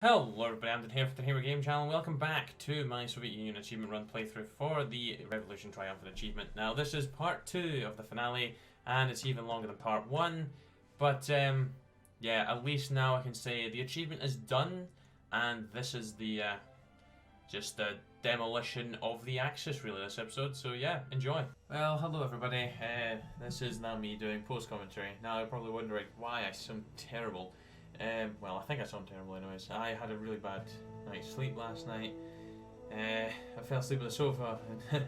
Hello everybody, I'm Dan here for the Hero Game Channel. Welcome back to my Soviet Union Achievement Run playthrough for the Revolution Triumphant achievement. Now this is part 2 of the finale, and it's even longer than part 1. But yeah, at least now I can say the achievement is done, and this is the just the demolition of the Axis really this episode. So yeah, enjoy. Well, hello everybody. This is now me doing post-commentary. Now you're probably wondering why I sound terrible. Well, I think I sound terrible anyways. I had a really bad night's sleep last night. I fell asleep on the sofa and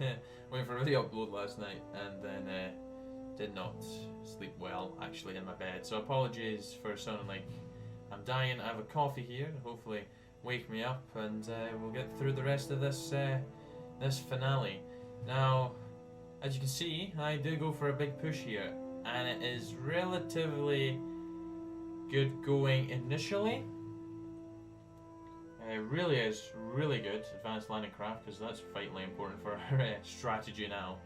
waiting for a video upload last night, and then did not sleep well actually in my bed. So apologies for sounding like I'm dying. I have a coffee here to hopefully wake me up, and we'll get through the rest of this this finale. Now, as you can see, I do go for a big push here, and it is relatively good going initially. It really is really good advanced landing craft, because that's vitally important for our strategy now.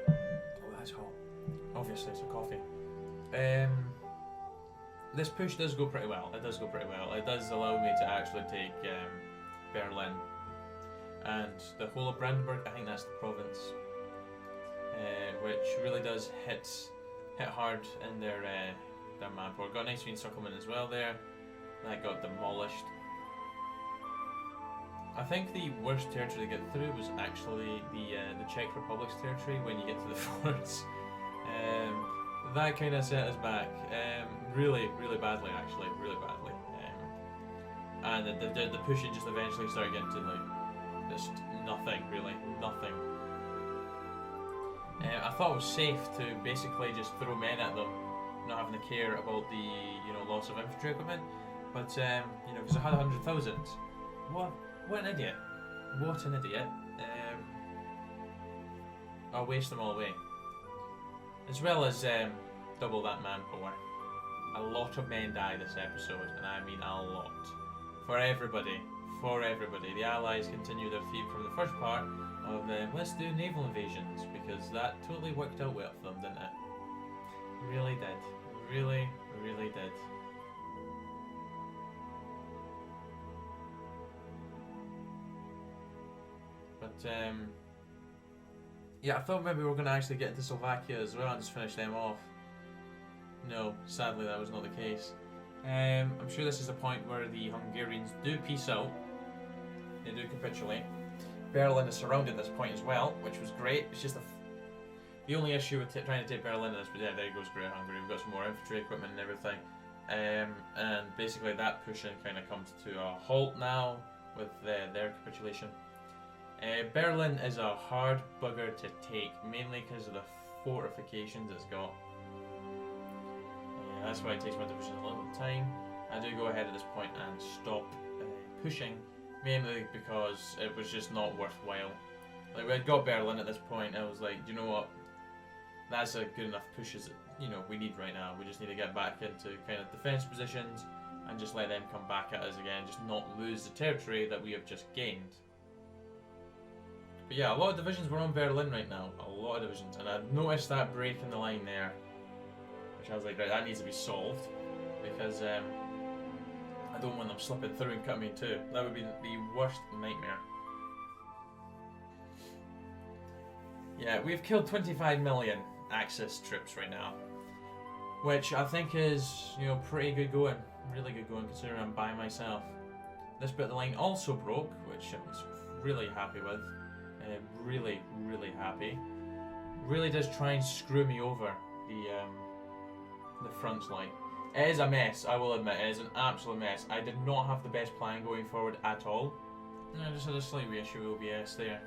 Oh, that's hot. Obviously, it's a coffee. This push does go pretty well. It does go pretty well. It does allow me to actually take Berlin and the whole of Brandenburg. I think that's the province, which really does hit hard in their manpower. Got a nice encirclement as well there. That got demolished. I think the worst territory to get through was actually the Czech Republic's territory when you get to the forts. That kind of set us back really badly actually, really badly. And the pushing just eventually started getting to like just nothing really, nothing. I thought it was safe to basically just throw men at them, not having to care about the loss of infantry equipment. But because I had 100,000. What an idiot! What an idiot! I'll waste them all away, as well as double that manpower. A lot of men die this episode, and I mean a lot. For everybody, the Allies continue their theme from the first part of let's do naval invasions, because that totally worked out well for them, didn't it? Really did. Really did. But yeah, I thought maybe we were going to actually get into Slovakia as well and just finish them off. No, sadly that was not the case. I'm sure this is the point where the Hungarians do peace out. They do capitulate. Berlin is surrounded at this point as well, which was great. It's just the only issue with trying to take Berlin is, but yeah, there goes Great Hungary. We've got some more infantry equipment and everything. And basically that pushing kind of comes to a halt now with their capitulation. Berlin is a hard bugger to take, mainly because of the fortifications it's got. That's why it takes my division a little bit of time. I do go ahead at this point and stop pushing, mainly because it was just not worthwhile. Like, we had got Berlin at this point, I was like, you know what, that's a good enough push as we need right now. We just need to get back into kind of defense positions and just let them come back at us again, just not lose the territory that we have just gained. But yeah, a lot of divisions were on Berlin right now, a lot of divisions, and I noticed that break in the line there, which I was like, right, that needs to be solved, because I don't want them slipping through and cutting me in two. That would be the worst nightmare. Yeah, we've killed 25 million Axis troops right now, which I think is, pretty good going. Really good going, considering I'm by myself. This bit of the line also broke, which I was really happy with. Really happy. Really does try and screw me over the front line. It is a mess, I will admit. It is an absolute mess. I did not have the best plan going forward at all. I just had a slight reissue of OBS there.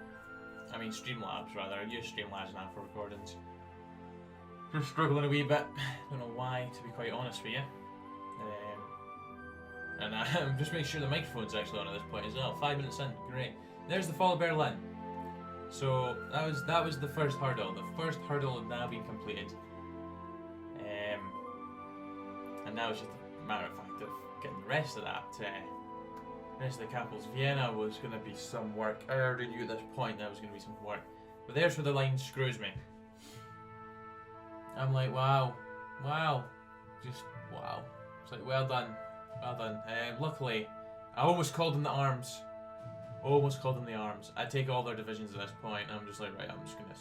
I mean Streamlabs rather. I use Streamlabs now for recordings. Just struggling a wee bit. Don't know why, to be quite honest with you. And just make sure the microphone's actually on at this point as well. 5 minutes in, great. There's the fall of Berlin. So that was the first hurdle. The first hurdle had now been completed. And now it's just a matter of fact of getting the rest of that. The rest of the capitals. Vienna was going to be some work. I already knew at this point that was going to be some work. But there's where the line screws me. I'm like, wow, just wow. It's like, well done. Well done. Luckily, I almost called them the arms. Almost called them the arms. I take all their divisions at this point. I'm just like, right, I'm just gonna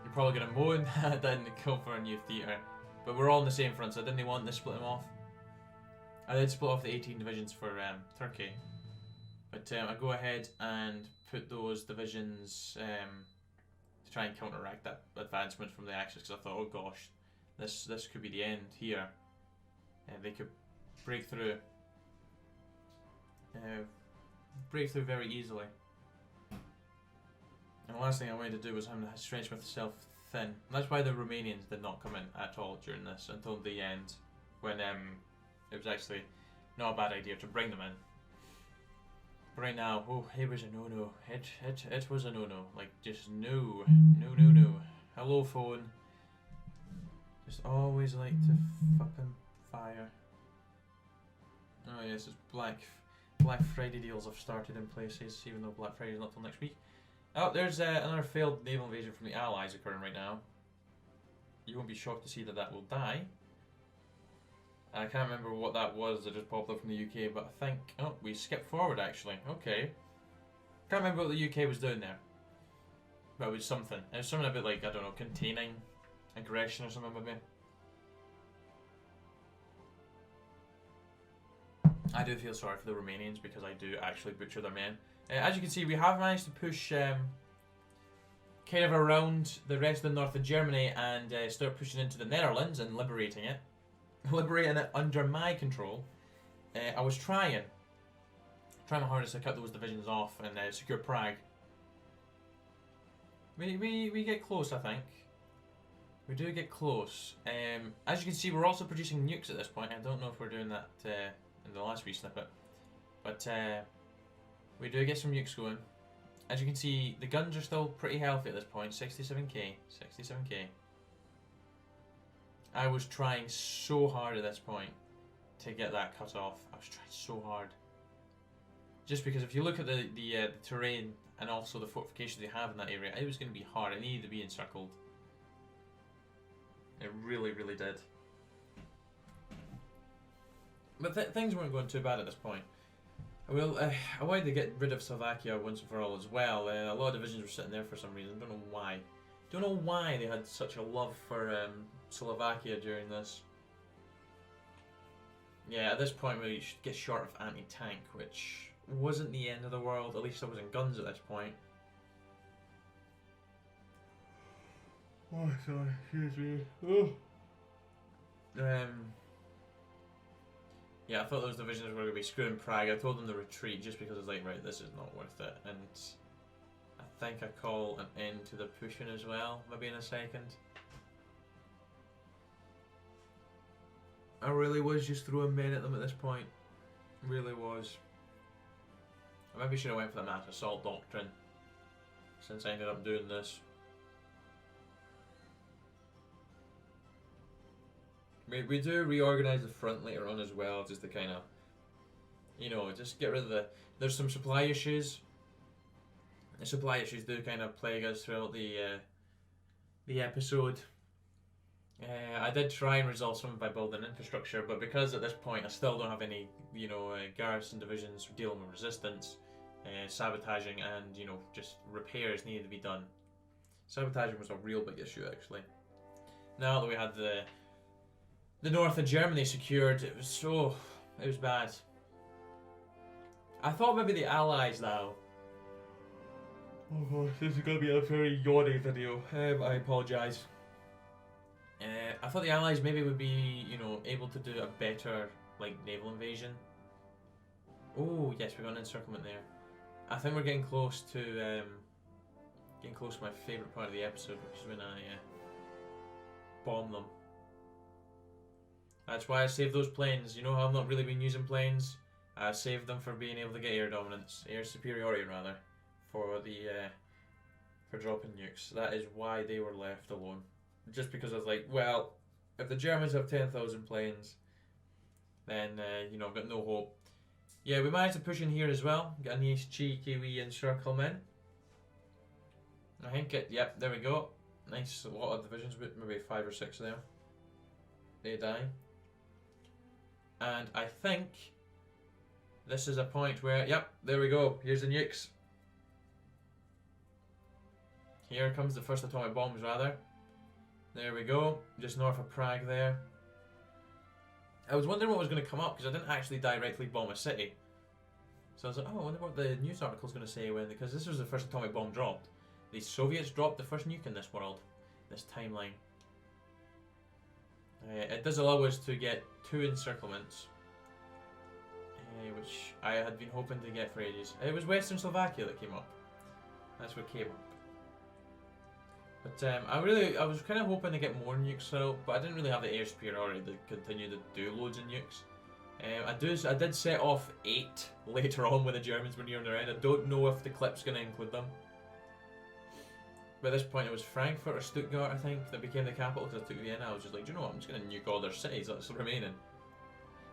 You're probably gonna moan that I didn't go for a new theatre. But we're all on the same front, so I didn't want to split them off. I did split off the 18 divisions for Turkey. But I go ahead and put those divisions to try and counteract that advancement from the Axis, because I thought, oh gosh, this could be the end here. They could break through. Break through very easily. And the last thing I wanted to do was have to stretch myself thin. And that's why the Romanians did not come in at all during this until the end, when it was actually not a bad idea to bring them in. But right now, oh, it was a no-no. It was a no-no. Like, just no. Hello, phone. Just always like to fucking fire. Oh yes, it's Black Friday deals have started in places, even though Black Friday is not till next week. Oh, there's another failed naval invasion from the Allies occurring right now. You won't be shocked to see that will die. I can't remember what that was that just popped up from the UK, but I think... Oh, we skipped forward actually. Okay. Can't remember what the UK was doing there. But it was something. It was something a bit like, I don't know, containing aggression or something maybe. I do feel sorry for the Romanians because I do actually butcher their men. As you can see, we have managed to push kind of around the rest of the north of Germany and start pushing into the Netherlands and liberating it. Liberating it under my control. I was trying my hardest to cut those divisions off and secure Prague. We get close, I think. We do get close. As you can see, we're also producing nukes at this point. I don't know if we're doing that in the last wee snippet, but we do get some nukes going. As you can see, the guns are still pretty healthy at this point. 67k, 67k. I was trying so hard at this point to get that cut off. I was trying so hard. Just because if you look at the terrain and also the fortifications they have in that area, it was going to be hard. It needed to be encircled. It really, really did. But things weren't going too bad at this point. Well, I wanted to get rid of Slovakia once and for all as well. A lot of divisions were sitting there for some reason. Don't know why. Don't know why they had such a love for Slovakia during this. Yeah, at this point we should get short of anti-tank, which wasn't the end of the world. At least I wasn't guns at this point. Oh, sorry. Excuse me. Oh. Yeah, I thought those divisions were going to be screwing Prague. I told them to retreat just because I was like, right, this is not worth it. And I think I call an end to the pushing as well, maybe in a second. I really was just throwing men at them at this point. Really was. I maybe should have went for the mass assault doctrine, since I ended up doing this. We do reorganize the front later on as well, just to kind of, you know, just get rid of the... There's some supply issues. The supply issues do kind of plague us throughout the episode. I did try and resolve some by building infrastructure, but because at this point I still don't have any, you know, garrison divisions dealing with resistance, sabotaging and, you know, just repairs needed to be done. Sabotaging was a real big issue actually. Now that we had the north of Germany secured, it was bad. I thought maybe the Allies now. Oh gosh, this is going to be a very yawny video. I apologise. I thought the Allies maybe would be, you know, able to do a better, like, naval invasion. Oh yes, we got an encirclement there. I think we're getting close to my favourite part of the episode, which is when I bomb them. That's why I saved those planes. You know how I've not really been using planes? I saved them for being able to get air dominance, air superiority rather, for dropping nukes. That is why they were left alone. Just because I was like, well, if the Germans have 10,000 planes, then you know, I've got no hope. Yeah, we managed to push in here as well. Got a nice cheeky wee encirclement. I think yep, there we go. Nice, a lot of divisions, maybe 5 or 6 there. They die. And I think this is a point where, yep, there we go. Here's the nukes. Here comes the first atomic bombs, rather. There we go, just north of Prague there. I was wondering what was going to come up because I didn't actually directly bomb a city. So I was like, oh, I wonder what the news article's going to say when, because this was the first atomic bomb dropped. The Soviets dropped the first nuke in this world, this timeline. It does allow us to get 2 encirclements, which I had been hoping to get for ages. It was Western Slovakia that came up. That's what came up. But I was kind of hoping to get more nukes set up, but I didn't really have the air superiority to continue to do loads of nukes. I did set off 8 later on when the Germans were nearing their end. I don't know if the clip's going to include them. But at this point it was Frankfurt or Stuttgart, I think, that became the capital because I took Vienna. I was just like, do you know what, I'm just going to nuke all their cities that's remaining.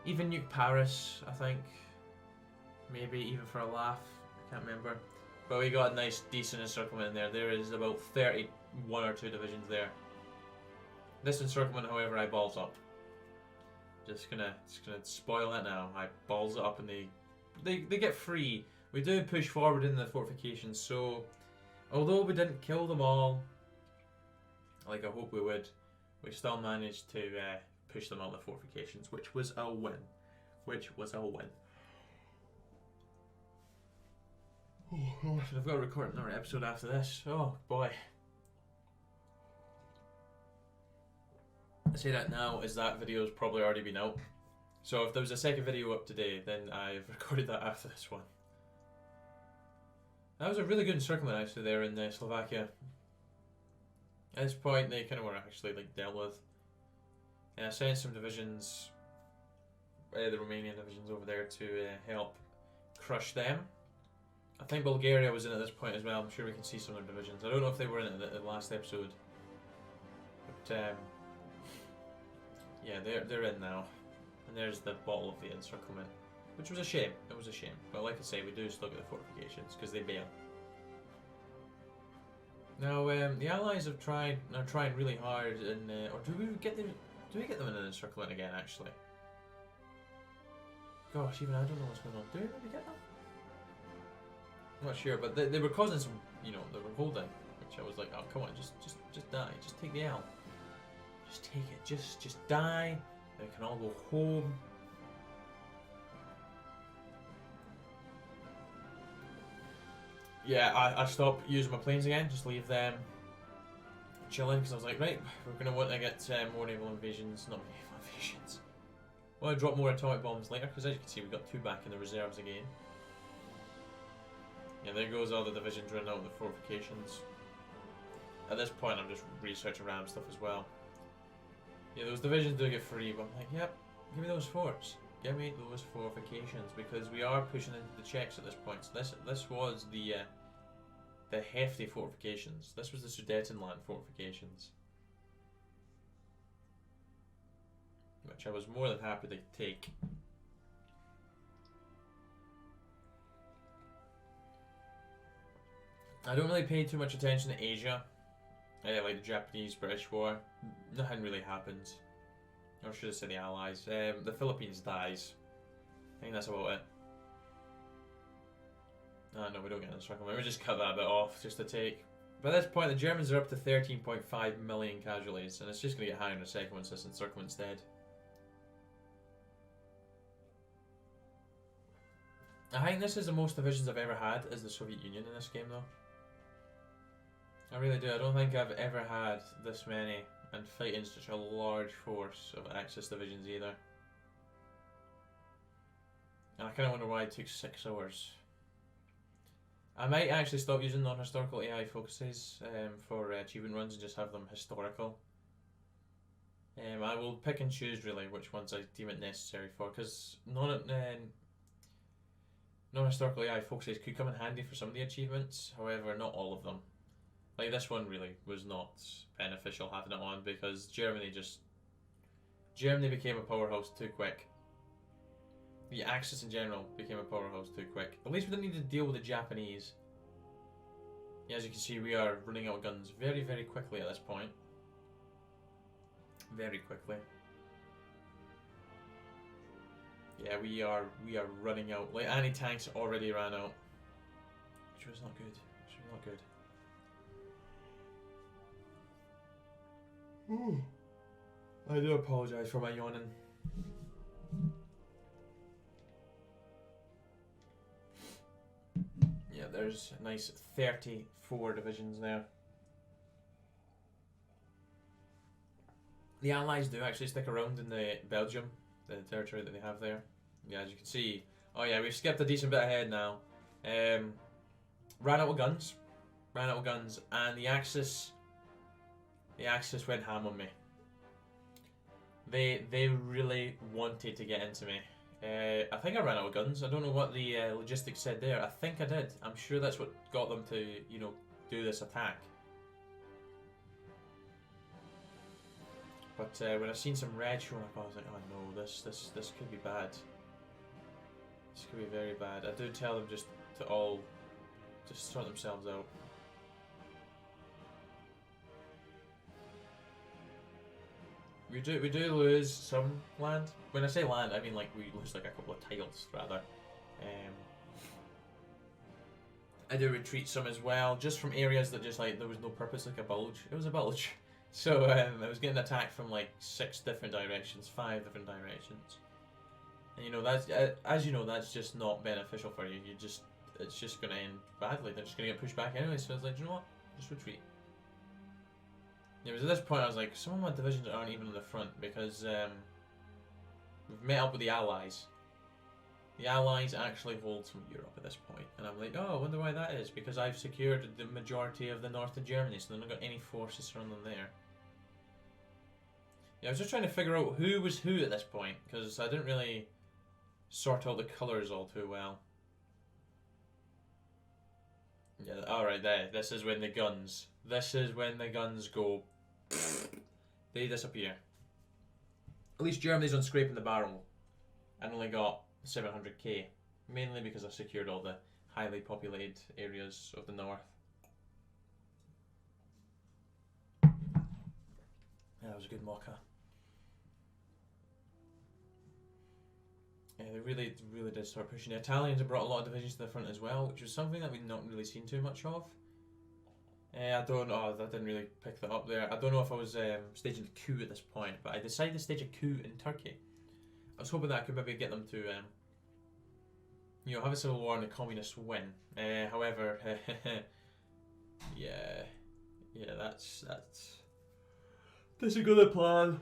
Even nuke Paris, I think. Maybe even for a laugh, I can't remember. But we got a nice decent encirclement in there. There is about 31 or 2 divisions there. This encirclement, however, I balls up. Just gonna spoil it now. I balls it up and they get free. We do push forward in the fortifications, so although we didn't kill them all, like I hope we would, we still managed to push them out the fortifications, which was a win. Oh, I've got to record another episode after this. Oh boy. I say that now as that video's probably already been out. So if there was a second video up today, then I've recorded that after this one. That was a really good encirclement actually there in Slovakia. At this point they kind of were actually like dealt with. And I sent some divisions, the Romanian divisions over there to help crush them. I think Bulgaria was in at this point as well. I'm sure we can see some of their divisions. I don't know if they were in it at the last episode. But yeah, they're in now. And there's the bottle of the encirclement. Which was a shame. It was a shame. But like I say, we do still get the fortifications because they bail. Now the Allies are trying really hard in or do we get them in an encirclement again actually? Gosh, even I don't know what's going on. Do we maybe get them? I'm not sure, but they were causing some, they were holding, which I was like, oh come on, just die, just take the L, just take it, just die, they can all go home. Yeah, I stopped using my planes again, just leave them chilling, because I was like, right, we're going to want to get more naval invasions, not naval invasions. I want to drop more atomic bombs later, because as you can see, we've got 2 back in the reserves again. Yeah, there goes all the divisions running out of the fortifications. At this point, I'm just researching random stuff as well. Yeah, those divisions do get free, but I'm like, yep, give me those forts. Give me those fortifications, because we are pushing into the Czechs at this point. So this was the hefty fortifications. This was the Sudetenland fortifications, which I was more than happy to take. I don't really pay too much attention to Asia, like the Japanese-British war. Nothing really happens. Or should I say the Allies. The Philippines dies. I think that's about it. Oh no, we don't get an encirclement. We just cut that bit off just to take. By this point, the Germans are up to 13.5 million casualties, and it's just going to get higher in a second once this encirclement's dead. I think this is the most divisions I've ever had as the Soviet Union in this game though. I really do. I don't think I've ever had this many and fighting such a large force of Axis divisions either. And I kind of wonder why it took 6 hours. I might actually stop using non-historical AI focuses for achievement runs and just have them historical. I will pick and choose really which ones I deem it necessary for, because non-historical AI focuses could come in handy for some of the achievements, however not all of them. Like this one really was not beneficial having it on because Germany became a powerhouse too quick. The Axis in general became a powerhouse too quick. At least we didn't need to deal with the Japanese. Yeah, as you can see, we are running out of guns very, very quickly at this point. Very quickly. Yeah, we are running out. Like, anti-tanks already ran out. Which was not good. Which was not good. Ooh. I do apologise for my yawning. Yeah, there's a nice 34 divisions there. The Allies do actually stick around in the Belgium, the territory that they have there. Yeah, as you can see. Oh yeah, we've skipped a decent bit ahead now. Ran out of guns. Ran out of guns, and the Axis went ham on me. They really wanted to get into me. I think I ran out of guns. I don't know what the logistics said there. I think I did. I'm sure that's what got them to, you know, do this attack. But when I seen some red showing up, I was like, oh no, this could be bad. This could be very bad. I do tell them just to all just sort themselves out. We do lose some land. When I say land, I mean like we lose like a couple of tiles rather. I do retreat some as well, just from areas that just like there was no purpose, like a bulge. It was a bulge. So I was getting attacked from like 6 different directions, 5 different directions. And you know, that's as you know, that's just not beneficial for you. It's just gonna end badly. They're just gonna get pushed back anyway. So I was like, you know what? Just retreat. It was at this point I was like, some of my divisions aren't even on the front because we've met up with the Allies. The Allies actually hold some of Europe at this point, and I'm like, oh, I wonder why that is. Because I've secured the majority of the north of Germany, so they're not got any forces surrounding there. Yeah, I was just trying to figure out who was who at this point, because I didn't really sort out the colours all too well. Yeah, alright, there. This is when the guns. This is when the guns go. They disappear. At least Germany's on scraping the barrel. And only got 700k. Mainly because I secured all the highly populated areas of the north. Yeah, that was a good mocha. Yeah, they really did start pushing. The Italians have brought a lot of divisions to the front as well, which was something that we've not really seen too much of. I don't know, I didn't really pick that up there. I don't know if I was staging a coup at this point, but I decided to stage a coup in Turkey. I was hoping that I could maybe get them to, you know, have a civil war and the communists win. However, yeah, that's a good plan.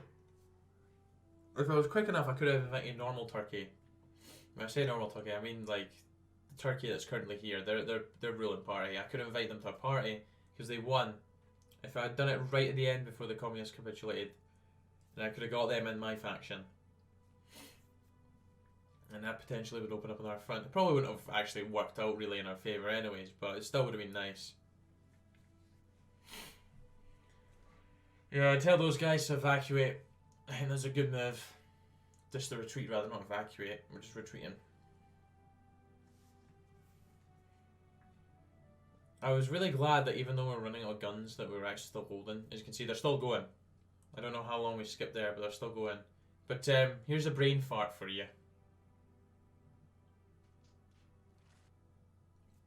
If I was quick enough, I could have invited normal Turkey. When I say normal Turkey, I mean like the Turkey that's currently here. They're ruling party. I could invite them to a party because they won. If I had done it right at the end before the communists capitulated, then I could have got them in my faction. And that potentially would open up on our front. It probably wouldn't have actually worked out really in our favour anyways, but it still would have been nice. Yeah, I tell those guys to evacuate. I think that's a good move. Just to retreat rather, not evacuate. We're just retreating. I was really glad that even though we're running out of guns, that we were actually still holding. As you can see, they're still going. I don't know how long we skipped there, but they're still going. But here's a brain fart for you.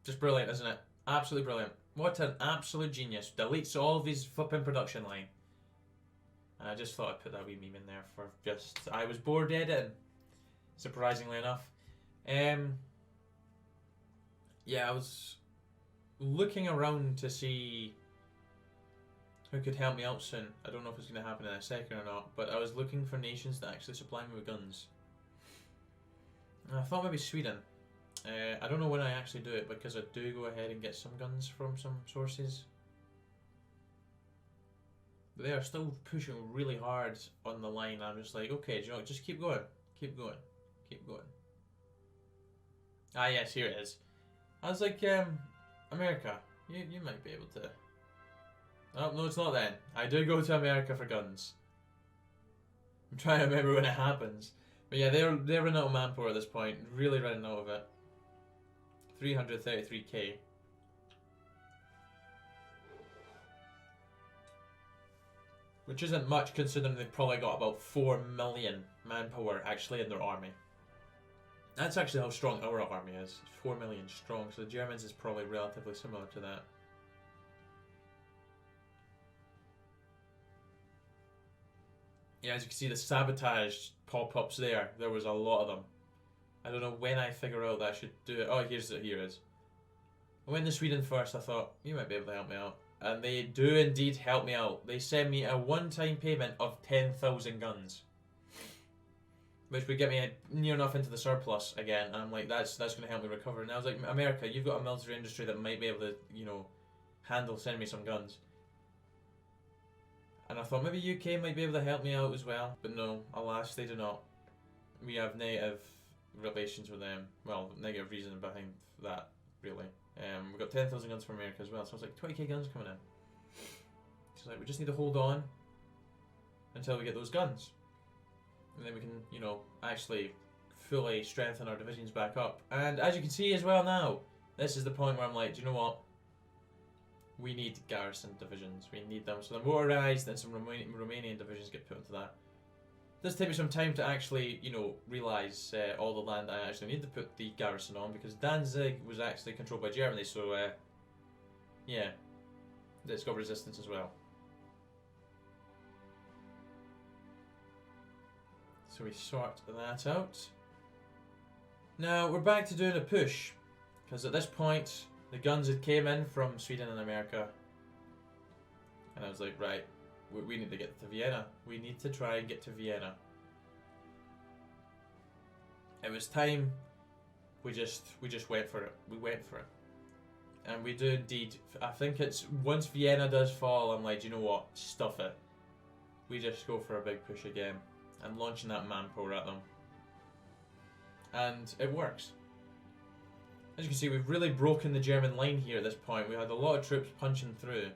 Just brilliant, isn't it? Absolutely brilliant. What an absolute genius. Deletes all of his flipping production line. And I just thought I'd put that wee meme in there for just... I was bored editing, surprisingly enough. Yeah, I was looking around to see who could help me out soon. I don't know if it's going to happen in a second or not, but I was looking for nations that actually supply me with guns. And I thought maybe Sweden. I don't know when I actually do it because I do go ahead and get some guns from some sources. But they are still pushing really hard on the line. I'm just like, okay, do you know what? Just keep going. Keep going. Keep going. Ah, yes, here it is. I was like, America, you might be able to... Oh, no, it's not then. I do go to America for guns. I'm trying to remember when it happens. But yeah, they're running out of manpower at this point. Really running out of it. 333k. Which isn't much considering they've probably got about 4 million manpower actually in their army. That's actually how strong our army is. It's 4 million strong, so the Germans is probably relatively similar to that. Yeah, as you can see, the sabotage pop-ups there. There was a lot of them. I don't know when I figure out that I should do it. Oh, here it is. I went to Sweden first. I thought, you might be able to help me out. And they do indeed help me out. They send me a one-time payment of 10,000 guns. Which would get me near enough into the surplus again. And I'm like, that's going to help me recover. And I was like, America, you've got a military industry that might be able to, handle sending me some guns. And I thought maybe UK might be able to help me out as well. But no, alas, they do not. We have negative relations with them. Well, negative reason behind that, really. We've got 10,000 guns from America as well. So I was like, 20k guns coming in. She's like, we just need to hold on until we get those guns. And then we can, actually fully strengthen our divisions back up. And as you can see as well now, this is the point where I'm like, do you know what? We need garrison divisions. We need them. So they're motorized, and some Romanian divisions get put into that. It does take me some time to actually, realise all the land I actually need to put the garrison on, because Danzig was actually controlled by Germany, so yeah, it's got resistance as well. So we sort that out. Now we're back to doing a push, because at this point the guns had came in from Sweden and America, and I was like, right, we need to get to Vienna. We need to try and get to Vienna. It was time. We just went for it. We went for it, and we do indeed. I think it's once Vienna does fall, I'm like, you know what? Stuff it. We just go for a big push again. And launching that manpower at them. And it works. As you can see, we've really broken the German line here at this point. We had a lot of troops punching through.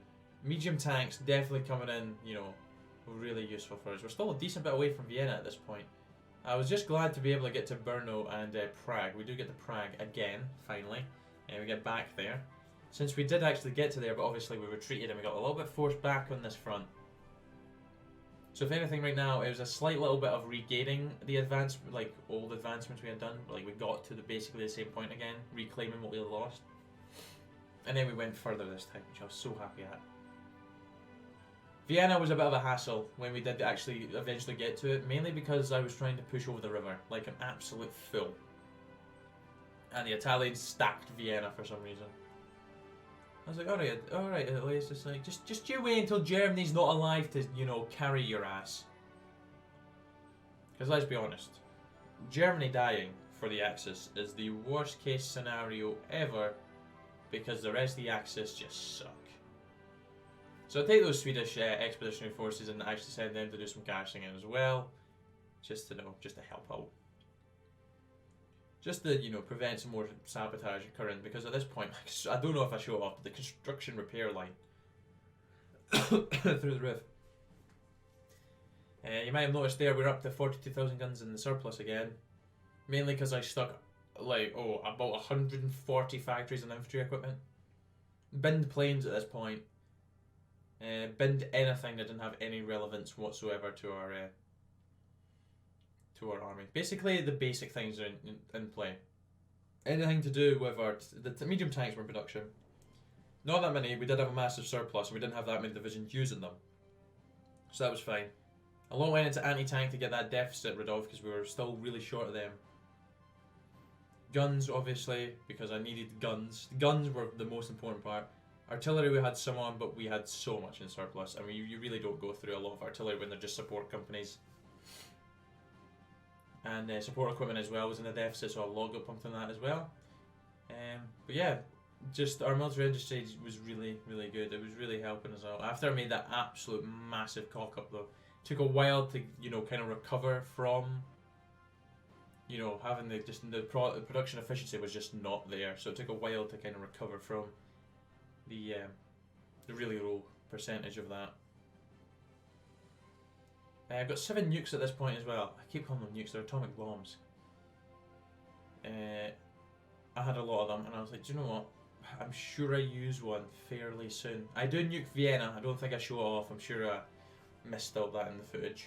Medium tanks definitely coming in, really useful for us. We're still a decent bit away from Vienna at this point. I was just glad to be able to get to Brno and Prague. We do get to Prague again, finally. And we get back there. Since we did actually get to there, but obviously we retreated and we got a little bit forced back on this front. So if anything right now, it was a slight little bit of regaining the old advancements we had done. Like we got to basically the same point again, reclaiming what we had lost. And then we went further this time, which I was so happy at. Vienna was a bit of a hassle when we did actually eventually get to it, mainly because I was trying to push over the river like an absolute fool. And the Italians stacked Vienna for some reason. I was like, alright, at least it's like, just you wait until Germany's not alive to, carry your ass. Because let's be honest, Germany dying for the Axis is the worst case scenario ever, because the rest of the Axis just suck. So I take those Swedish expeditionary forces and actually send them to do some garrisoning as well, just to help out. Just to, prevent some more sabotage occurring, because at this point, I don't know if I show it off, but the construction repair line through the roof. You might have noticed there we're up to 42,000 guns in the surplus again, mainly because I stuck about 140 factories and infantry equipment. Binned planes at this point. Binned anything that didn't have any relevance whatsoever to our army. Basically, the basic things are in play. Anything to do with the medium tanks were in production. Not that many. We did have a massive surplus, and we didn't have that many divisions using them, so that was fine. A lot went into anti-tank to get that deficit rid of, because we were still really short of them. Guns, obviously, because I needed guns. Guns were the most important part. Artillery we had some on, but we had so much in surplus. I mean, you really don't go through a lot of artillery when they're just support companies. And support equipment as well was in a deficit, so a lot got pumped on that as well. But yeah, just our military industry was really, really good. It was really helping us out. After I made that absolute massive cock up though, it took a while to kind of recover from having the production efficiency was just not there. So it took a while to kind of recover from the really low percentage of that. I've got 7 nukes at this point as well. I keep calling them nukes, they're atomic bombs. I had a lot of them, and I was like, do you know what? I'm sure I use one fairly soon. I do nuke Vienna, I don't think I show it off. I'm sure I missed out that in the footage.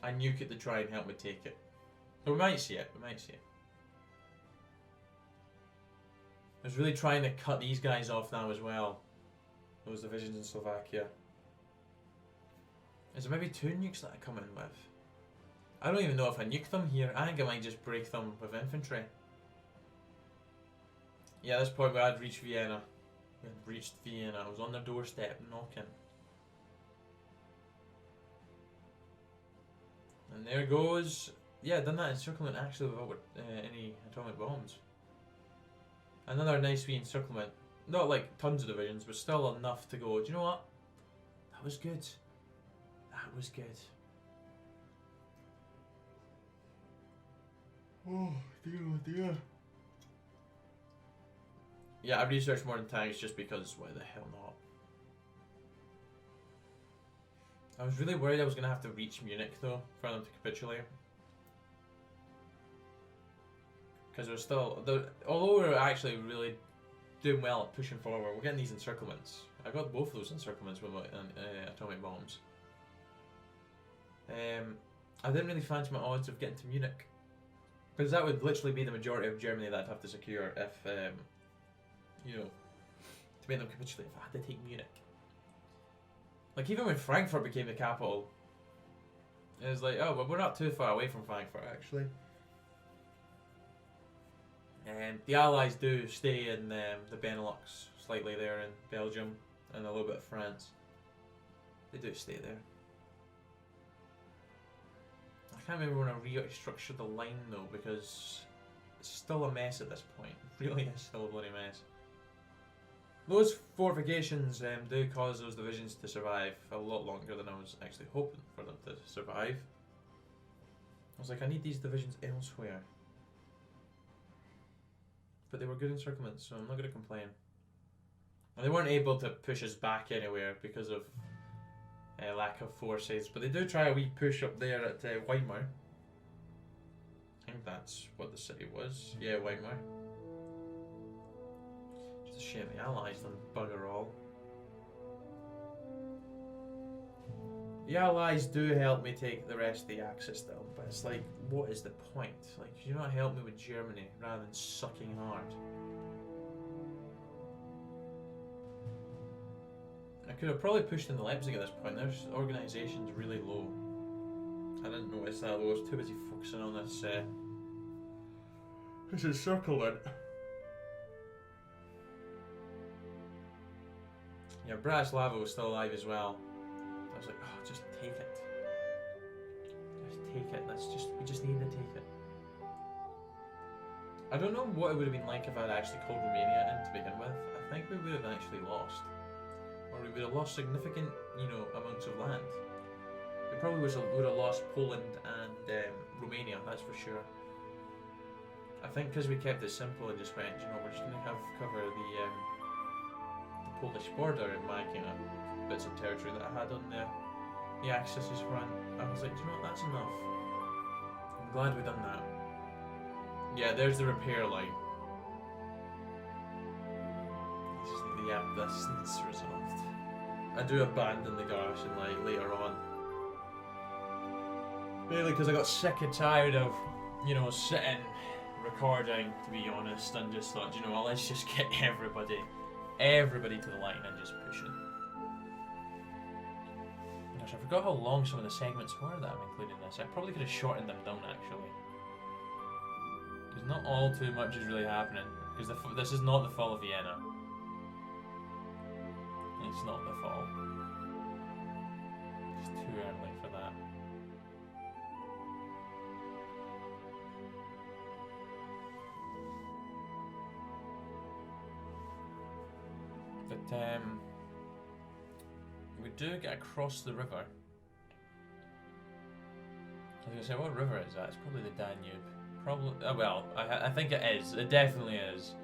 I nuke it to try and help me take it. So we might see it, we might see it. I was really trying to cut these guys off now as well. Those divisions in Slovakia. Is there maybe 2 nukes that I come in with? I don't even know if I nuke them here. I think I might just break them with infantry. Yeah, at this point we had reached Vienna. We had reached Vienna. I was on their doorstep knocking. And there goes... Yeah, done that encirclement actually without any atomic bombs. Another nice wee encirclement. Not like tons of divisions, but still enough to go, do you know what? That was good. That was good. Oh dear. Yeah, I researched more than tanks just because why the hell not? I was really worried I was going to have to reach Munich though for them to capitulate. Because there's still, although we're actually really doing well at pushing forward, we're getting these encirclements. I got both of those encirclements with my atomic bombs. I didn't really fancy my odds of getting to Munich. Because that would literally be the majority of Germany that I'd have to secure if, you know, to make them capitulate if I had to take Munich. Like, even when Frankfurt became the capital, it was like, oh, well, we're not too far away from Frankfurt, actually. The Allies do stay in the Benelux, slightly there in Belgium, and a little bit of France. They do stay there. I can't remember when I restructured the line though, because it's still a mess at this point. It really is still a bloody mess. Those fortifications do cause those divisions to survive a lot longer than I was actually hoping for them to survive. I was like, I need these divisions elsewhere. But they were good encirclements, so I'm not going to complain. And they weren't able to push us back anywhere because of lack of forces, but they do try a wee push up there at Weimar. I think that's what the city was. Yeah, Weimar. Just a shame the Allies done bugger all. The Allies do help me take the rest of the Axis still, but it's like, what is the point? Like, could you not help me with Germany rather than sucking hard? I could have probably pushed into Leipzig at this point. Their organisation's really low. I didn't notice that though. I was too busy focusing on this encirclement. Yeah, Bratislava was still alive as well. I was like, oh, just take it. Just take it. We just need to take it. I don't know what it would have been like if I'd actually called Romania in to begin with. I think we would have actually lost. Or we would have lost significant, you know, amounts of land. We probably would have lost Poland and Romania, that's for sure. I think because we kept it simple and just went, you know, we're just going to cover the Polish border in my kind of bits of territory that I had on the Axis front. I was like, do you know what, that's enough. I'm glad we've done that. Yeah, there's the repair line. Yeah, this needs resolved. I do abandon the garrison like later on. Mainly because I got sick and tired of, you know, sitting, recording, to be honest, and just thought, you know what, let's just get everybody to the line and just push it. Gosh, I forgot how long some of the segments were that I'm including in this. I probably could have shortened them down actually. Because not all too much is really happening. Because this is not the fall of Vienna. It's not the fall. It's too early for that. But we do get across the river. I was going to say, what river is that? It's probably the Danube. Probably. Oh, well, I think it is. It definitely is.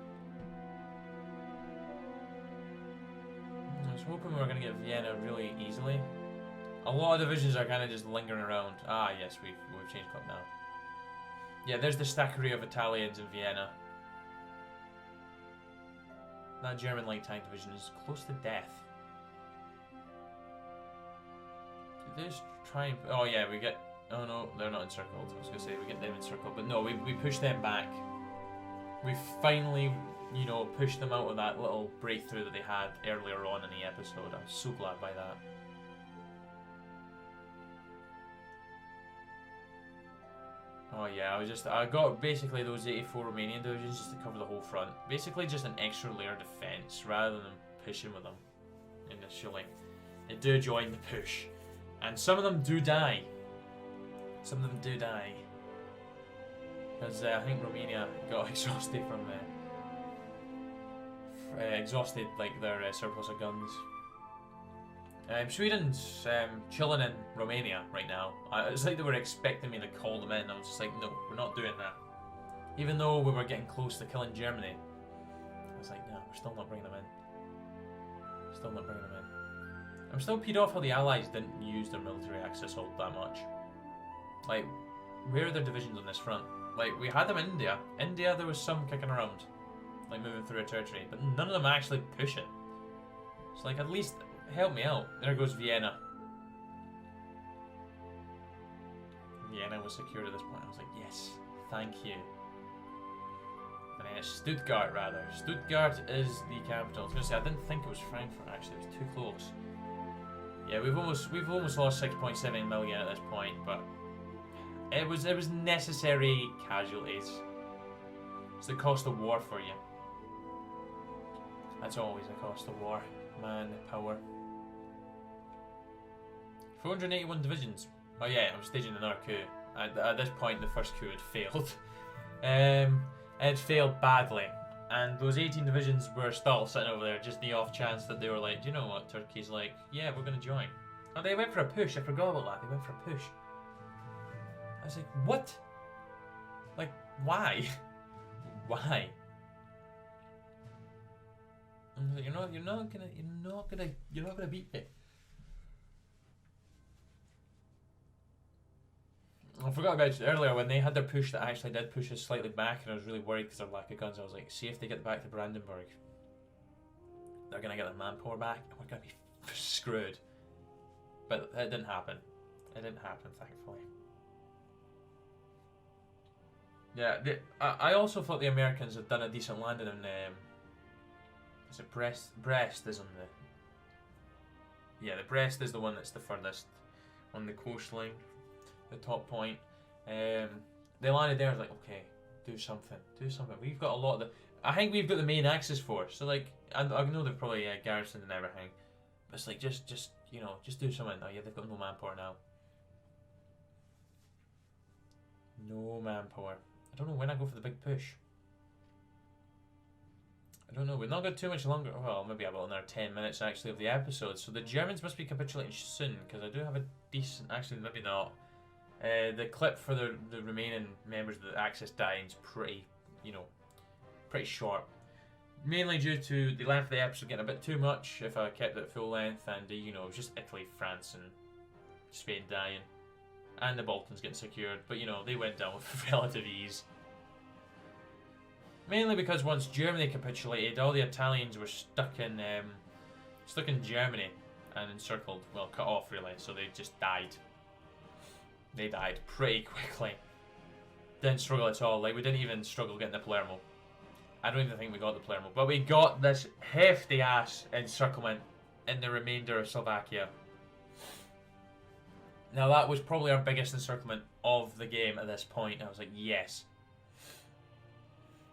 I was hoping we were going to get Vienna really easily. A lot of divisions are kind of just lingering around. Ah, yes, we've changed club now. Yeah, there's the stackery of Italians in Vienna. That German light tank division is close to death. Did they just try and... Oh yeah, we get Oh no, they're not encircled. I was gonna say we get them encircled, but no, we pushed them back. We finally, you know, pushed them out of that little breakthrough that they had earlier on in the episode. I'm so glad by that. Oh yeah, I got basically those 84 Romanian divisions just to cover the whole front. Basically just an extra layer of defense rather than pushing with them initially. They do join the push. And some of them do die. Some of them do die. Because I think Romania got exhausted from exhausted like their surplus of guns. Sweden's chilling in Romania right now. It's like they were expecting me to call them in. I was just like, no, we're not doing that. Even though we were getting close to killing Germany, I was like, no, we're still not bringing them in. Still not bringing them in. I'm still peed off how the Allies didn't use their military axis all that much. Like, where are their divisions on this front? Like, we had them in India. India, there was some kicking around, like moving through a territory, but none of them actually pushing. It's like, at least help me out. There goes Vienna. Vienna was secured at this point. I was like, yes, thank you. And then it's Stuttgart, rather. Stuttgart is the capital. I was gonna say, I didn't think it was Frankfurt. Actually, it was too close. Yeah, we've almost lost 6.7 million at this point, but it was necessary casualties. It's the cost of war for you. That's always the cost of war. Manpower. 481 divisions. Oh yeah, I'm staging another coup. At this point, the first coup had failed. It had failed badly. And those 18 divisions were still sitting over there, just the off chance that they were like, do you know what, Turkey's like, yeah, we're going to join. Oh, they went for a push. I forgot about that. They went for a push. I was like, what? Like, why? Why? And like, you're not gonna beat me. I forgot about it earlier when they had their push that actually did push us slightly back, and I was really worried because of their lack of guns. I was like, see if they get back to Brandenburg, they're gonna get their manpower back, and we're gonna be screwed. But it didn't happen. It didn't happen, thankfully. Yeah, I also thought the Americans had done a decent landing in. Is it Brest? Brest is on the. Yeah, the Brest is the one that's the furthest on the coastline. The top point. They landed there. I was like, okay, do something. We've got a lot of the. I think we've got the main Axis force. So like, I know they've probably garrisoned and everything, but it's like just you know, just do something. Oh yeah, they've got no manpower now. No manpower. I don't know when I go for the big push. I don't know. We've not got too much longer. Well, maybe about another 10 minutes actually of the episode. So the Germans must be capitulating soon because I do have a decent. Actually, maybe not. The clip for the remaining members of the Axis dying is pretty, you know, pretty short. Mainly due to the length of the episode getting a bit too much if I kept it at full length, and you know, it was just Italy, France, and Spain dying, and the Balkans getting secured. But you know, they went down with relative ease. Mainly because once Germany capitulated, all the Italians were stuck in Germany and encircled, well, cut off really. So they just died. They died pretty quickly. Didn't struggle at all. Like, we didn't even struggle getting the Palermo. I don't even think we got the Palermo, but we got this hefty ass encirclement in the remainder of Slovakia. Now that was probably our biggest encirclement of the game at this point. I was like, yes.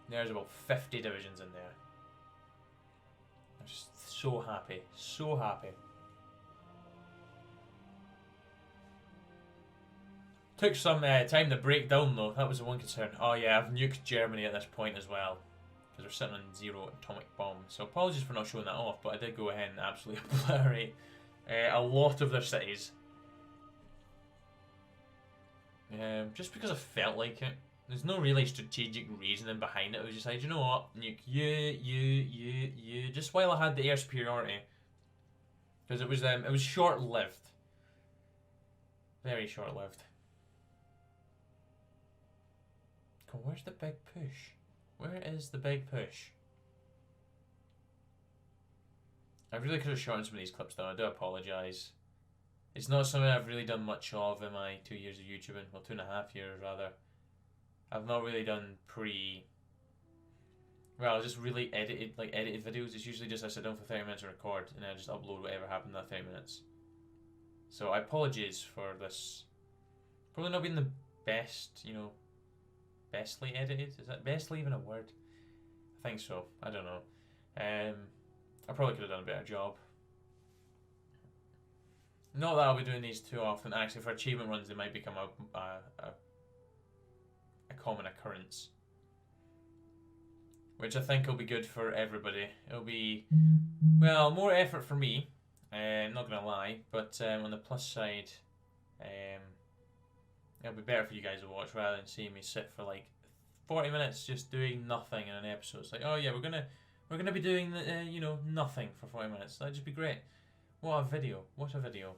There's about 50 divisions in there. I'm just so happy. So happy. Took some time to break down though. That was the one concern. Oh yeah, I've nuked Germany at this point as well. Because they're sitting on 0 atomic bombs. So apologies for not showing that off, but I did go ahead and absolutely obliterate a lot of their cities. Just because I felt like it. There's no really strategic reasoning behind it. I was just like, you know what? Nuke you. Just while I had the air superiority. Because it was short-lived. Very short-lived. Come on, where's the big push? Where is the big push? I really could have shortened some of these clips down. I do apologise. It's not something I've really done much of in my 2 years of YouTubing. Well, 2.5 years rather. I've not really done well, just really edited videos. It's usually just I sit down for 30 minutes to record and then I just upload whatever happened in that 30 minutes. So I apologize for this. Probably not being the best, bestly edited. Is that bestly even a word? I think so. I don't know. I probably could have done a better job. Not that I'll be doing these too often. Actually, for achievement runs, they might become a common occurrence, which I think will be good for everybody. It'll be, well, more effort for me. Not gonna lie, but on the plus side, it'll be better for you guys to watch rather than seeing me sit for like 40 minutes just doing nothing in an episode. It's like, oh yeah, we're gonna be doing nothing for 40 minutes. That'd just be great. What a video! What a video!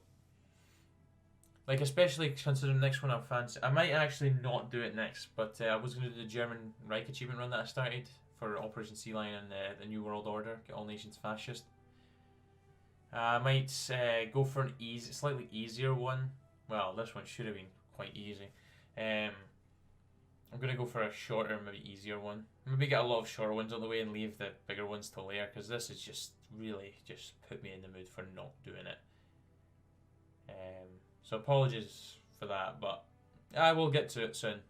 Like, especially considering the next one I'm fancy. I might actually not do it next, but I was gonna do the German Reich achievement run that I started for Operation Sea Lion and the New World Order, get all nations fascist. I might go for an slightly easier one. Well, this one should have been quite easy. I'm going to go for a shorter, maybe easier one. Maybe get a lot of shorter ones on the way and leave the bigger ones till later, because this is just really just put me in the mood for not doing it. So apologies for that, but I will get to it soon.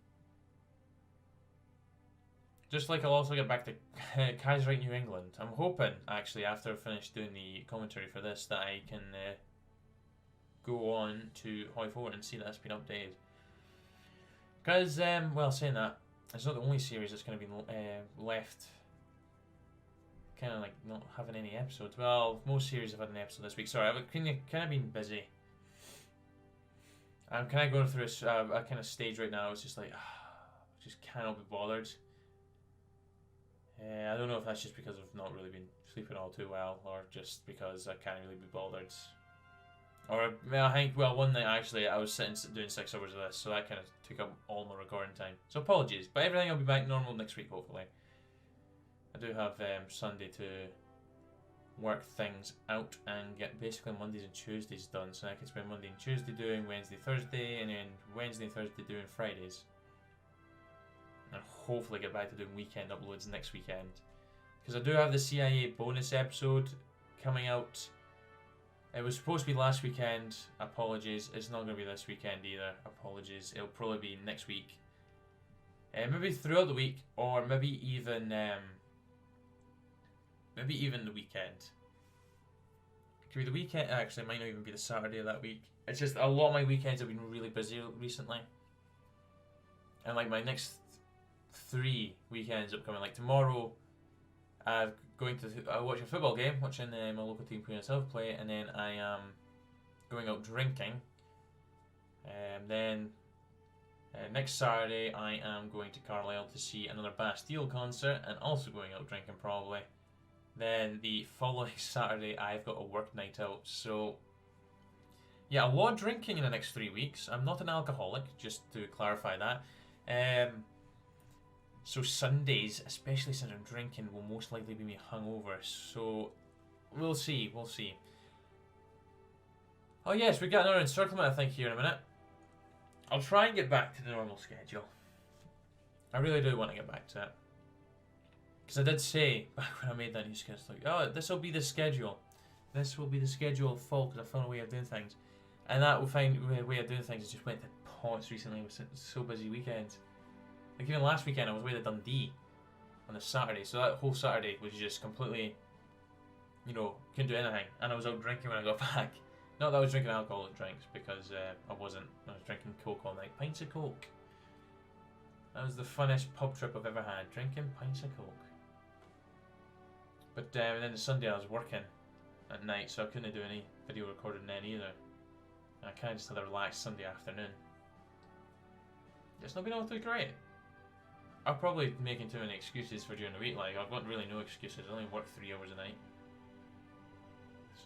Just like I'll also get back to Kaiserreich New England. I'm hoping, actually, after I finish doing the commentary for this, that I can go on to HOI4 and see that it's been updated. Because, well, saying that, it's not the only series that's going to be left kind of like not having any episodes. Well, most series have had an episode this week. Sorry, I've kind of been busy. I'm kind of going through a kind of stage right now. It's just like, just cannot be bothered. I don't know if that's just because I've not really been sleeping all too well, or just because I can't really be bothered. Or, I think, well, one night actually I was sitting doing 6 hours of this, so that kind of took up all my recording time. So apologies, but everything will be back normal next week, hopefully. I do have Sunday to work things out and get basically Mondays and Tuesdays done, so I can spend Monday and Tuesday doing Wednesday, Thursday, and then Wednesday and Thursday doing Fridays. And hopefully get back to doing weekend uploads next weekend. Because I do have the CIA bonus episode coming out. It was supposed to be last weekend. Apologies. It's not going to be this weekend either. Apologies. It'll probably be next week. Maybe throughout the week, or maybe even the weekend. It could be the weekend. Actually, it might not even be the Saturday of that week. It's just a lot of my weekends have been really busy recently. And like my next 3 weekends upcoming, like tomorrow, I'm going to watch a football game, watching my local team Queen itself play, and then I am going out drinking. Then next Saturday I am going to Carlisle to see another Bastille concert, and also going out drinking probably. Then the following Saturday I've got a work night out, so yeah, a lot of drinking in the next 3 weeks. I'm not an alcoholic, just to clarify that. So Sundays, especially since I'm drinking, will most likely be me hungover. So we'll see, we'll see. Oh yes, we've got another encirclement I think here in a minute. I'll try and get back to the normal schedule. I really do want to get back to it. Because I did say, back when I made that new schedule, like, oh, this will be the schedule. This will be the schedule of fall, because I found a way of doing things. And that way of doing things just went to pots recently with so busy weekends. Like even last weekend I was away to Dundee on a Saturday, so that whole Saturday was just completely, couldn't do anything. And I was out drinking when I got back. Not that I was drinking alcoholic drinks, because I wasn't. I was drinking Coke all night. Pints of Coke. That was the funnest pub trip I've ever had, drinking pints of Coke. But then the Sunday I was working at night, so I couldn't do any video recording then either. And I kind of just had a relaxed Sunday afternoon. It's not been all too great. I'm probably making too many excuses for during the week. Like, I've got really no excuses. I only work 3 hours a night.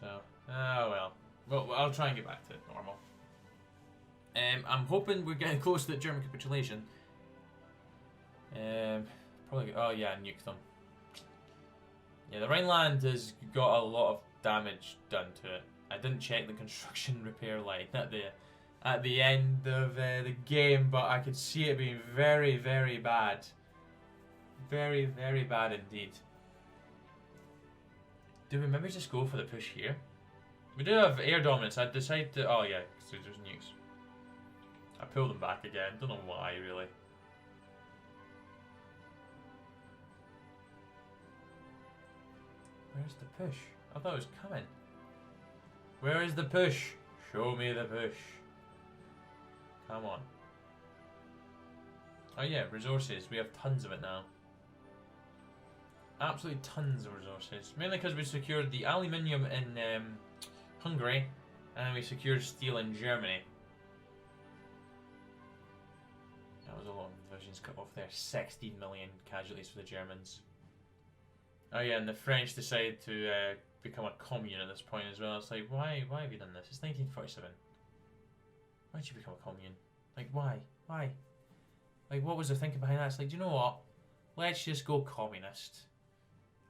So, well. Well, I'll try and get back to normal. I'm hoping we're getting close to the German capitulation. Probably. Oh yeah, nuke them. Yeah, the Rhineland has got a lot of damage done to it, I didn't check the construction repair line at the end of the game, but I could see it being very, very bad. Very, very bad indeed. Do we maybe just go for the push here? We do have air dominance. I decided to... Oh yeah, so there's nukes. I pulled them back again. Don't know why, really. Where's the push? I thought it was coming. Where is the push? Show me the push. Come on. Oh yeah, resources. We have tons of it now. Absolutely tons of resources. Mainly because we secured the aluminium in Hungary, and we secured steel in Germany. That was a lot of divisions cut off there. 16 million casualties for the Germans. Oh yeah, and the French decided to become a commune at this point as well. It's like, why have you done this? It's 1947. Why did you become a commune? Like, why? Like, what was the thinking behind that? It's like, do you know what? Let's just go communist.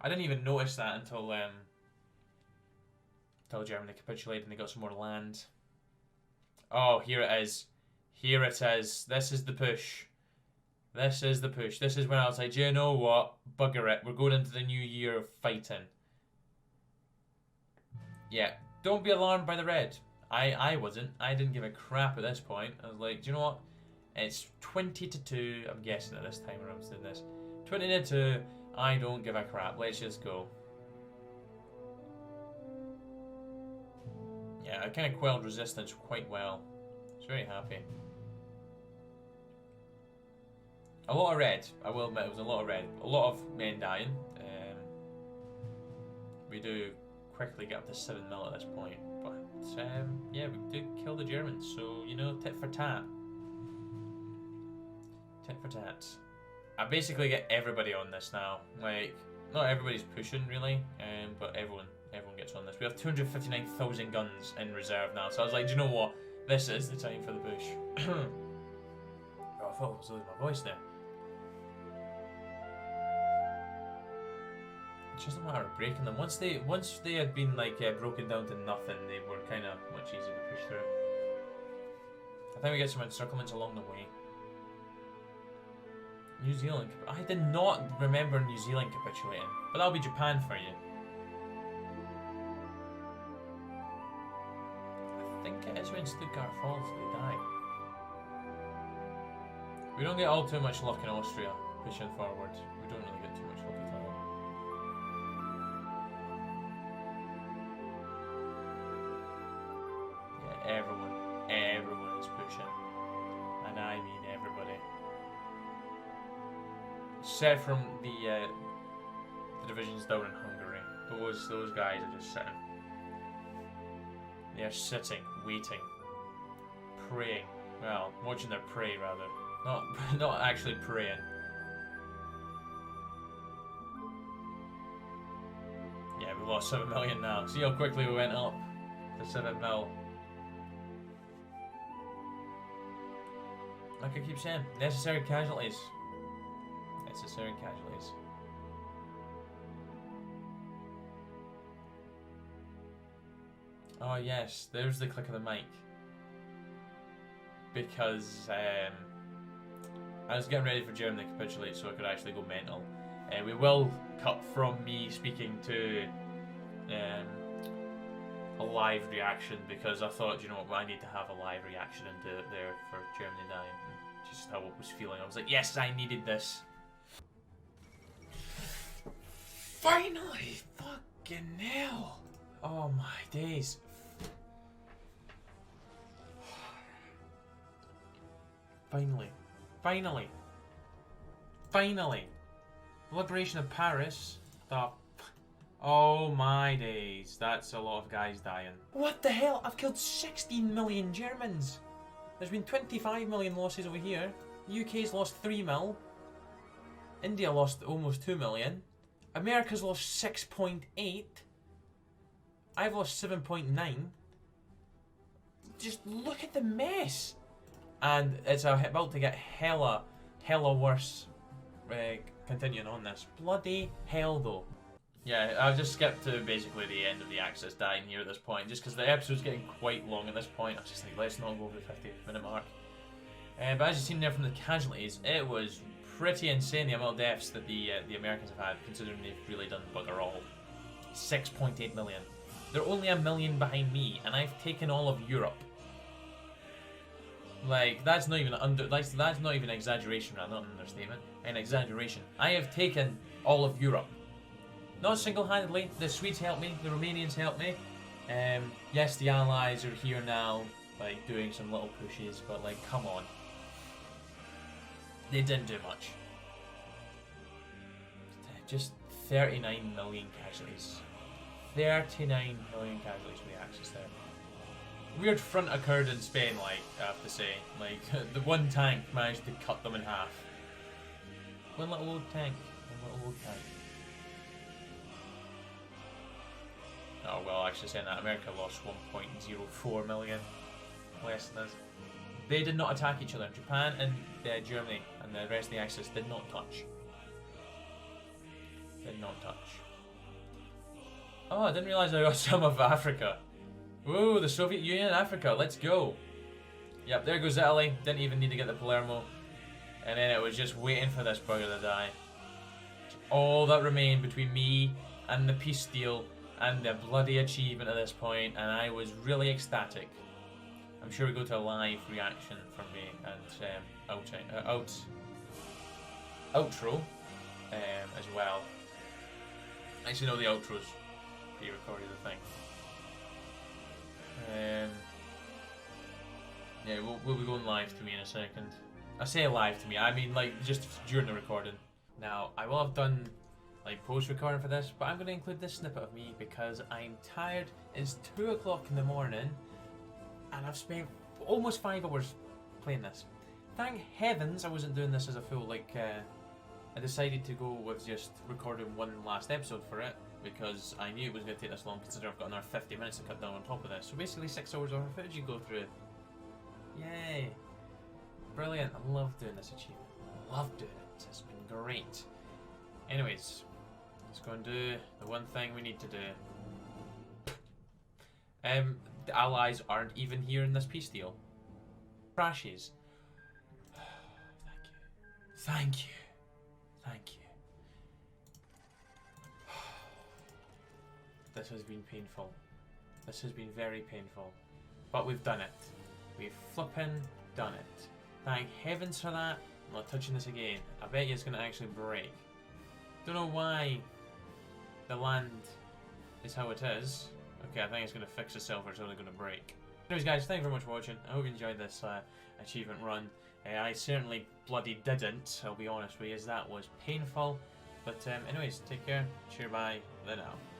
I didn't even notice that until Germany capitulated and they got some more land. Oh, here it is. Here it is. This is the push. This is the push. This is when I was like, do you know what? Bugger it. We're going into the new year of fighting. Yeah. Don't be alarmed by the red. I wasn't. I didn't give a crap at this point. I was like, do you know what? It's 20-2. I'm guessing at this time when I was doing this. 20-2. I don't give a crap. Let's just go. Yeah, I kind of quelled resistance quite well. I was very happy. A lot of red. I will admit it was a lot of red. A lot of men dying. We do quickly get up to 7 mil at this point. But yeah, we did kill the Germans. So, you know, tit for tat. Tit for tat. I basically get everybody on this now. Like, not everybody's pushing really, but everyone gets on this. We have 259,000 guns in reserve now, so I was like, do you know what? This is the time for the push. Oh, I thought I was losing my voice there. It's just a matter of breaking them. Once they had been like broken down to nothing, they were kind of much easier to push through. I think we get some encirclements along the way. New Zealand. I did not remember New Zealand capitulating, but that'll be Japan for you. I think it is when Stuttgart falls they die. We don't get all too much luck in Austria pushing forward. We don't really get too much luck at all. Yeah, everyone is pushing, and I mean everybody. Except from the divisions down in Hungary. Those guys are just sitting. They are sitting, waiting, praying. Well, watching their prey rather. Not actually praying. Yeah, we've lost 7 million now. See how quickly we went up to 7 mil. Like I keep saying, necessary casualties. Necessary casualties. Oh yes, there's the click of the mic. Because I was getting ready for Germany to capitulate so I could actually go mental. We will cut from me speaking to a live reaction because I thought, you know what, I need to have a live reaction and do it there for Germany dying. Just how it was feeling. I was like, yes, I needed this. Finally! Fucking hell! Oh my days. Finally! Liberation of Paris. Oh my days. That's a lot of guys dying. What the hell? I've killed 16 million Germans! There's been 25 million losses over here. The UK's lost 3 mil. India lost almost 2 million. America's lost 6.8. I've lost 7.9. Just look at the mess. And it's about to get hella worse continuing on this. Bloody hell though. Yeah, I've just skipped to basically the end of the Axis dying here at this point, just because the episode's getting quite long at this point. I was just like, let's not go over the 50-minute mark. But as you've seen there from the casualties, it was pretty insane the amount of deaths that the Americans have had, considering they've really done bugger all. 6.8 million. They're only a million behind me, and I've taken all of Europe. Like, that's not even that's not even an exaggeration, not an understatement. An exaggeration. I have taken all of Europe. Not single-handedly. The Swedes helped me. The Romanians helped me. Yes, the Allies are here now, like doing some little pushes, but like, come on. They didn't do much. Just 39 million casualties. 39 million casualties for the Axis there. Weird front occurred in Spain, like, I have to say. Like, the one tank managed to cut them in half. One little old tank. One little old tank. Oh, well, actually saying that, America lost 1.04 million. Less than this. They did not attack each other. Japan and Germany and the rest of the Axis did not touch. Did not touch. Oh, I didn't realise I got some of Africa. Whoa, the Soviet Union and Africa, let's go. Yep, there goes Italy. Didn't even need to get the Palermo. And then it was just waiting for this bugger to die. All that remained between me and the peace deal and the bloody achievement at this point, and I was really ecstatic. I'm sure we go to a live reaction from me and outro as well. Actually, no, the outro's pre-recorded, I think. Yeah, we'll be going live to me in a second. I say live to me, I mean like just during the recording. Now, I will have done like post-recording for this, but I'm going to include this snippet of me because I'm tired. It's 2 o'clock in the morning and I've spent almost 5 hours playing this. Thank heavens I wasn't doing this as a full, like, I decided to go with just recording one last episode for it because I knew it was going to take this long considering I've got another 50 minutes to cut down on top of this. So basically 6 hours of footage you go through. Yay. Brilliant. I love doing this achievement. I love doing it. It's been great. Anyways, let's go and do the one thing we need to do. The Allies aren't even here in this peace deal. Crashes. Thank you. Thank you. This has been painful. This has been very painful. But we've done it. We've flippin' done it. Thank heavens for that. I'm not touching this again. I bet you it's going to actually break. Don't know why the land is how it is. Okay, I think it's going to fix itself or it's only going to break. Anyways guys, thank you very much for watching. I hope you enjoyed this achievement run. I certainly bloody didn't, I'll be honest with you, as that was painful. But anyways, take care, cheer bye, then out.